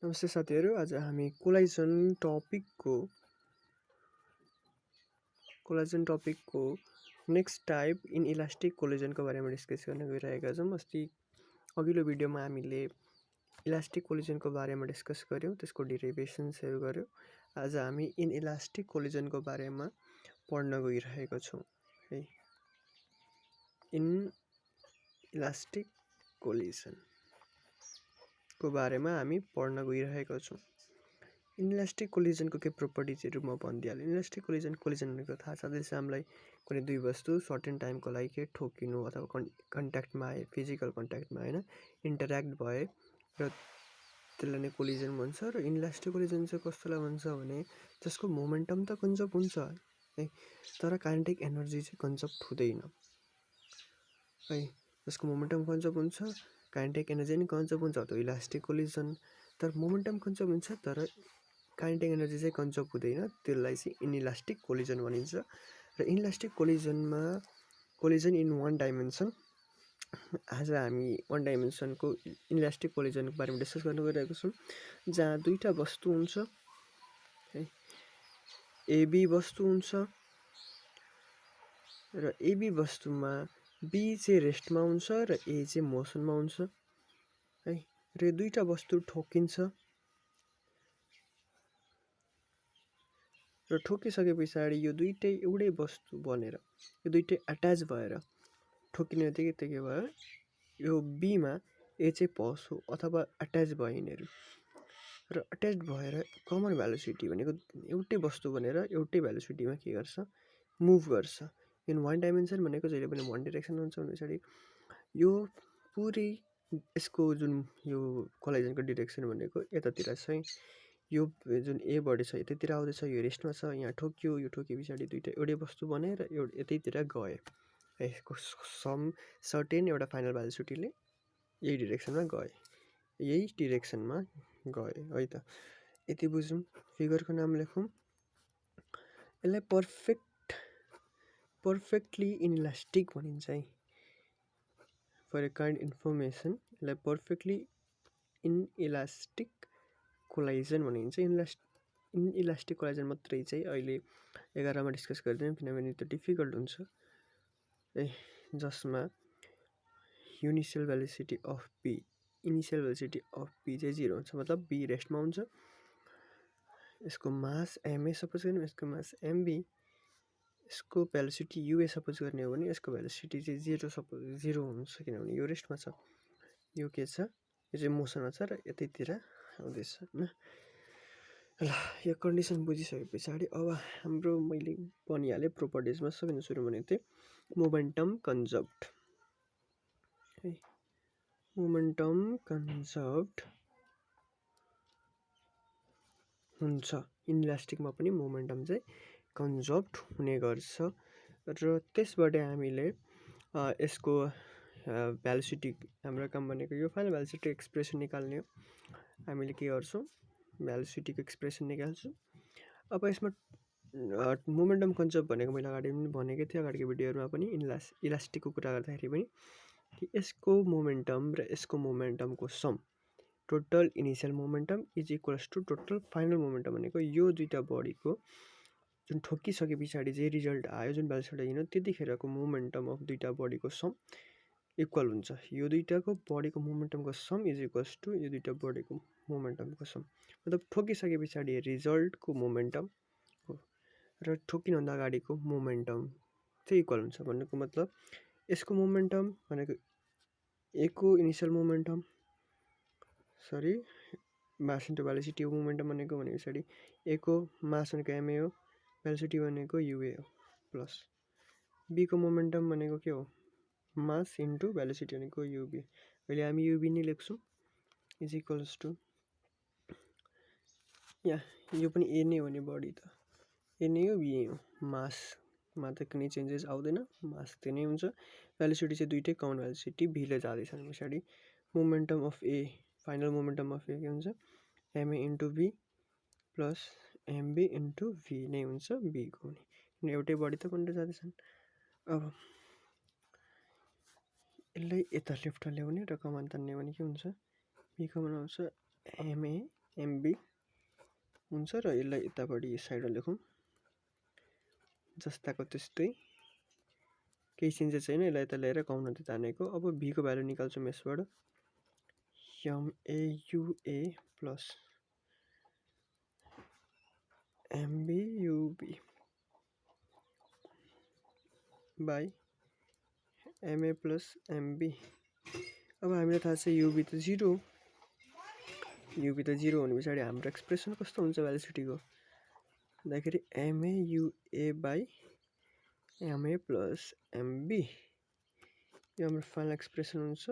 नमस्ते साथीहरु, आज हामी कोलाइजन टपिकको नेक्स्ट टाइप इनइलास्टिक कोलिजनको बारेमा डिस्कस गर्न गइरहेका छौं। अस्ति अघिल्लो भिडियोमा हामीले इलास्टिक कोलिजनको बारेमा डिस्कस गर्यौं, त्यसको डेरिभेसन्सहरु गर्यौं। आज हामी इनइलास्टिक कोलिजनको बारेमा पढ्न गइरहेका छौं है। इनइलास्टिक कोलिजन को बारेमा हामी पढ्न गइरहेका छौं। इनइलास्टिक कोलिजनको के प्रोपर्टिजहरु म भनिदिहालेँ। इनइलास्टिक कोलिजन भनेको थाहा छँदैछ हामीलाई, कुनै दुई वस्तु सर्टेन टाइमको लागि के ठोकिनु अथवा कन्ट्याक्टमा आए, फिजिकल कन्ट्याक्टमा हैन, इन्टर्याक्ट भए र त्यसलाई नै कोलिजन भन्छ। र इनइलास्टिक कोलिजन चाहिँ कस्तोलाई भन्छ भने जसको मोमेन्टम त कन्जर्भ हुन्छ है, तर काइनेटिक एनर्जी चाहिँ कन्जर्भ हुँदैन है। जसको मोमेन्टम कन्जर्भ हुन्छ, काइनेटिक एनर्जी पनि कन्जर्भ हुन्छ, त्यो इलास्टिक कोलिजन। तर मोमेन्टम कन्जर्भ हुन्छ तर काइनेटिक एनर्जी चाहिँ कन्जर्भ हुँदैन, त्यसलाई चाहिँ इनइलास्टिक कोलिजन भनिन्छ। र इनइलास्टिक कोलिजनमा कोलिजन इन वान डाइमेन्सन, आज हामी वान डाइमेन्सनको इनइलास्टिक कोलिजनको बारेमा डिस्कस गर्न गइरहेको छौँ, जहाँ दुईटा वस्तु हुन्छ है। एबी वस्तु हुन्छ र एबी वस्तुमा बी चाहिँ रेस्टमा हुन्छ र ए चाहिँ मोसनमा हुन्छ है। र दुईटा वस्तु ठोकिन्छ र ठोकिसके पछाडि यो दुईटै एउटै वस्तु बनेर, यो दुईटै अट्याच भएर ठोकिने बित्तिकै के भयो, यो बीमा ए चाहिँ पस हो अथवा अट्याच भयो यिनीहरू। र अट्याच भएर कमन भेलोसिटी भनेको एउटै वस्तु बनेर एउटै भेलोसिटीमा के गर्छ, मुभ गर्छ। इन वान डाइमेन्सन भनेको जहिले पनि वान डाइरेक्सन हुन्छ भने पछाडि यो पुरै यसको जुन यो कोलाइजनको डिरेक्सन भनेको यतातिर छ। यो जुन ए बडी छ यतातिर आउँदैछ, यो रेस्टमा छ, यहाँ ठोक्यो, यो ठोके पछाडि दुईटा एउटै वस्तु बने र यतैतिर गए है। यसको सम सर्टेन एउटा फाइनल भेलोसिटीले यही डिरेक्सनमा गए, यही डिरेक्सनमा गए है त। यति बुझौँ। फिगरको नाम लेखौँ। यसलाई पर्फेक्टली इनइलास्टिक भनिन्छ है। फर ए काइन्ड इन्फर्मेसन, यसलाई पर्फेक्टली इनइलास्टिक कोलाइजन भनिन्छ। इनइलास्टिक कोलाइजन मात्रै चाहिँ अहिले 11 मा डिस्कस गर्दैनौँ, किनभने त्यो डिफिकल्ट हुन्छ है। जसमा इनिसियल भेलोसिटी अफ बी चाहिँ 0 हुन्छ, मतलब बी रेस्टमा हुन्छ। यसको मास एमए सपोज गर्ने, यसको मास एमबी, यसको भेलोसिटी युए सपोज गर्ने हो भने यसको भेलोसिटी चाहिँ 0 हुन्छ, किनभने यो रेस्टमा छ, यो के छ, यो चाहिँ मोसनमा छ र यतैतिर आउँदैछ हैन। ल, यो कन्डिसन बुझिसके पछाडि अब हाम्रो मैले भनिहालेँ प्रोपर्टिजमा सबैभन्दा सुरु भनेको थिएँ मोमेन्टम कन्जर्भड है। मोमेन्टम कन्जर्भड हुन्छ। इनइलास्टिकमा पनि मोमेन्टम चाहिँ कन्जर्भड हुने गर्छ। र त्यसबाट हामीले यसको भेलोसिटी, हाम्रो काम भनेको यो फाइनल भेलोसिटी एक्सप्रेसन निकाल्ने हो। हामीले के गर्छौँ, भेलोसिटीको एक्सप्रेसन निकाल्छौँ। अब यसमा मोमेन्टम कन्जर्भ भनेको मैले अगाडि पनि भनेको थिएँ, अगाडिको भिडियोहरूमा पनि इलास्टिकको कुरा गर्दाखेरि पनि, कि यसको मोमेन्टम र यसको मोमेन्टमको sum, total initial momentum is equals to total final momentum भनेको यो दुईटा बडीको जुन ठोकिसके पछाडि जे रिजल्ट आयो, जुन भेलोसिटी आयो, त्यतिखेरको मोमेन्टम अफ दुईटा बडीको सम इक्वल हुन्छ। यो दुईटाको बडीको मोमेन्टमको सम इज इक्वल्स टु यो दुईटा बडीको मोमेन्टमको सम, मतलब ठोकिसके पछाडि रिजल्टको मोमेन्टम हो र ठोकिनुभन्दा अगाडिको मोमेन्टम चाहिँ इक्वल हुन्छ। भन्नुको मतलब यसको मोमेन्टम भनेको एको initial momentum, mass into velocity हो मोमेन्टम भनेको, भने पछाडि एको मास भनेको एमए हो, भेलोसिटी भनेको युए हो, प्लस बीको मोमेन्टम भनेको के हो, मास इन्टु भेलोसिटी भनेको युबी। अहिले हामी युबी नै लेख्छौँ, इज इक्वल्स टु, यहाँ यो पनि ए नै हो नि, बडी त ए नै हो, बी हो, मासमा त कुनै चेन्जेस आउँदैन, मास त्यो नै हुन्छ। भेलोसिटी चाहिँ दुइटै कमन भेलोसिटी भीले जाँदैछ भने पछाडि momentum of A, final momentum of A के हुन्छ, M A into B plus M B into V नै हुन्छ बीको नि, किन एउटै बडी त बनेर जाँदैछन्। अब यसलाई यता लेफ्टमा ल्याउने र कमान तान्ने भने के हुन्छ, बी कमन आउँछ एमए एमबी हुन्छ र यसलाई यतापट्टि साइडमा लेखौँ जस्ताको त्यस्तै केही चेन्जेस छैन यसलाई यता लिएर कमन तानेको अब भी को भ्यालु निकाल्छौँ यसबाट M A U A plus M B U B by M A plus M B अब हामीलाई थाहा छ युबी त 0 युबी त 0 हुने पछाडि हाम्रो एक्सप्रेसन कस्तो हुन्छ भेलोसिटीको भन्दाखेरि एमएयुए बाई एमए प्लस एमबी यो हाम्रो फाइनल एक्सप्रेसन हुन्छ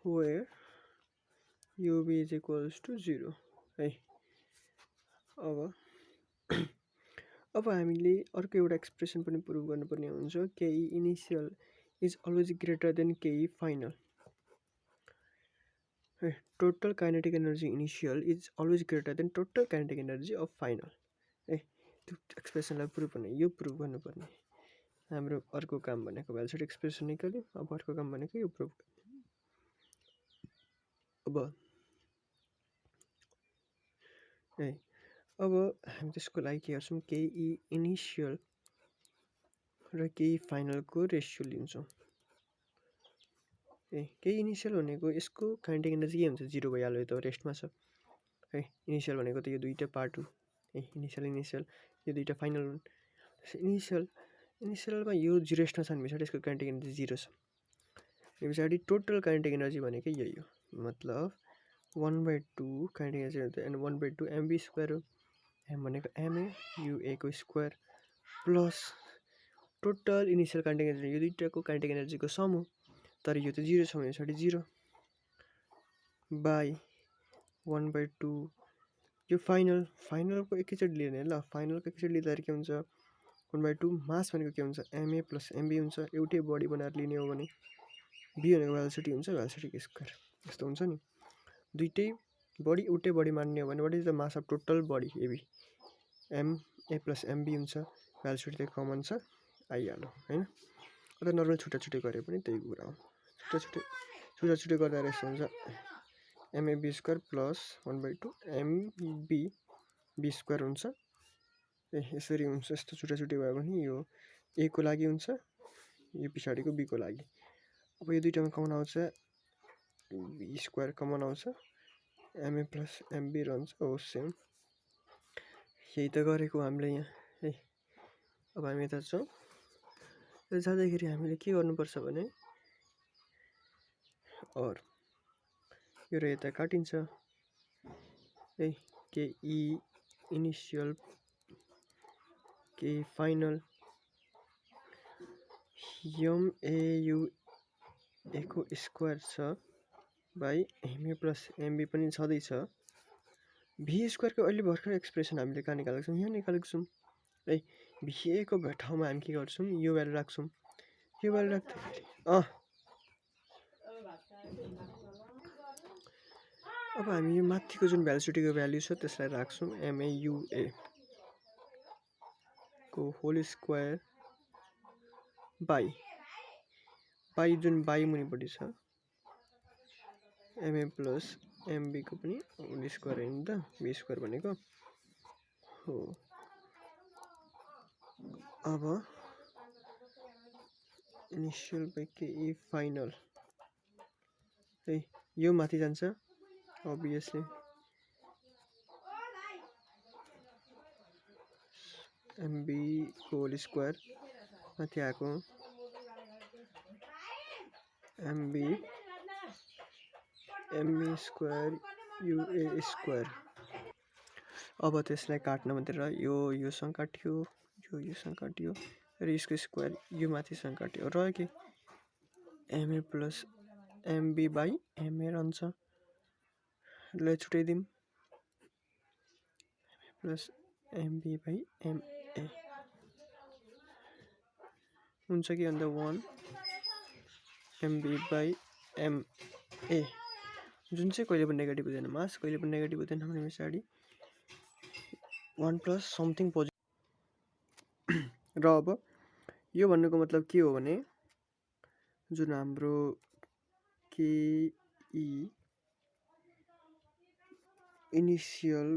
where UB is equals to 0 है अब हामीले अर्को एउटा एक्सप्रेसन पनि प्रुभ गर्नुपर्ने हुन्छ K E initial is always greater than K E final total kinetic energy initial is always greater than total kinetic energy of final है त्यो एक्सप्रेसनलाई प्रुभ गर्ने यो प्रुभ गर्नुपर्ने हाम्रो अर्को काम भनेको भेलोसिटी एक्सप्रेसन निकाल्यो अब अर्को काम भनेको यो प्रुभ अब हामी त्यसको लागि के गर्छौँ केही इनिशियल र केही फाइनलको रेसियो लिन्छौँ केही इनिशियल भनेको यसको काइनेटिक एनर्जी के हुन्छ 0 भइहाल्यो त रेस्टमा छ है इनिशियल भनेको त यो दुईटा पार्ट हो है इनिशियल यो दुईटा फाइनल हुन् इनिशियलमा यो रेस्टमा छ भने पछाडि यसको काइनेटिक एनर्जी 0 छ यो पछाडि टोटल काइनेटिक एनर्जी भनेको यही हो मतलब 1/2 kinetic energy and 1/2 MB square हो एम भनेको एमए युए को square plus total initial kinetic energy यो दुईटाको काइनेटिक एनर्जीको सम हो तर यो त 0 छ भने पछाडि 0 बाई 1/2 यो फाइनलको एकैचोटि लिने ल फाइनलको एकैचोटि लिँदाखेरि के हुन्छ 1/2 मास भनेको के हुन्छ एमए प्लस एमबी हुन्छ एउटै बडी बनाएर लिने हो भने बी भनेको भेलोसिटी हुन्छ भेलोसिटीको स्क्वायर यस्तो हुन्छ नि दुईटै बडी एउटै बडी मान्ने हो भने what is the mass of total body A B M A plus M B हुन्छ भेलोसिटी त कमन छ आइहाल्यो हैन अथवा नर्मल छुट्टा गरे पनि त्यही कुरा हो छुट्टा गर्दा यस्तो हुन्छ M A B square plus 1/2 M B B square हुन्छ यसरी हुन्छ यस्तो छुट्टा भयो भने यो ए को लागि हुन्छ यो पछाडिको बी को लागि अब यो दुईटामा कमन आउँछ बी स्क्वायर कमन आउँछ एमए प्लस एमबी रहन्छ हो सेम यही त गरेको हामीले यहाँ है अब हामी यता छौँ जाँदाखेरि हामीले के गर्नुपर्छ भने और यो र यता काटिन्छ है के ई इनिशियल के फाइनल एमएयु एको स्क्वायर छ बाई एमए प्लस एमबी पनि छँदैछ भी स्क्वायरको अहिले भर्खर एक्सप्रेसन हामीले कहाँ निकालेको छौँ यहाँ निकालेको छौँ है भिएको ठाउँमा हामी के गर्छौँ यो भ्यालु राख्छौँ यो भ्यालु राख्दाखेरि अब हामी यो माथिको जुन भेलोसिटीको भ्यालु छ त्यसलाई राख्छौँ एमएयुए को होल स्क्वायर बाई जुन बाई मुनिपट्टि छ एमए प्लस एमबी को पनि होल स्क्वायर हैन त बी स्क्वायर भनेको हो अब इनिशियल बाई केई फाइनल है यो माथि जान्छ obviously एमबी को होल स्क्वायर माथि आएको एमबी स्क्वायर युए स्क्वायर अब त्यसलाई काट्न मात्र योसँग काट्यो योसँग काट्यो र यसको स्क्वायर यो माथिसँग काट्यो र के MA plus MB by MA रहन्छ ल छुटाइदिउँ प्लस एमबी बाई एमए हुन्छ कि अन्त 1 एमबी बाई एमए जुन चाहिँ कहिले पनि नेगेटिभ हुँदैन मास कहिले पनि नेगेटिभ हुँदैन भने पछाडि 1 प्लस समथिङ पोजिटिभ र अब यो भन्नुको मतलब के हो भने जुन हाम्रो के इनिसियल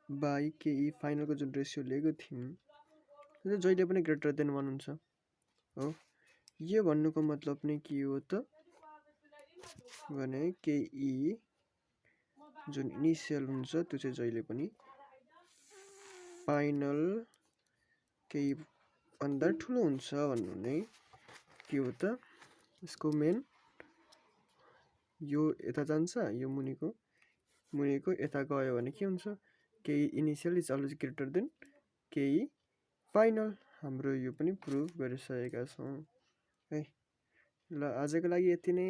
बाई केई फाइनलको जुन रेसियो लिएको थियौँ त्यो जहिले पनि ग्रेटर देन 1 हुन्छ हो। यो भन्नुको मतलब नै के हो त भने केई जुन इनिसियल हुन्छ त्यो चाहिँ जहिले पनि फाइनल केही भन्दा ठुलो हुन्छ भन्नु नै के हो त। यसको मेन यो यता जान्छ, यो मुनिको यता गयो भने के हुन्छ, केही initial is always greater then केही फाइनल। हाम्रो यो पनि प्रुभ गरिसकेका छौँ है। ल आजको लागि यति नै।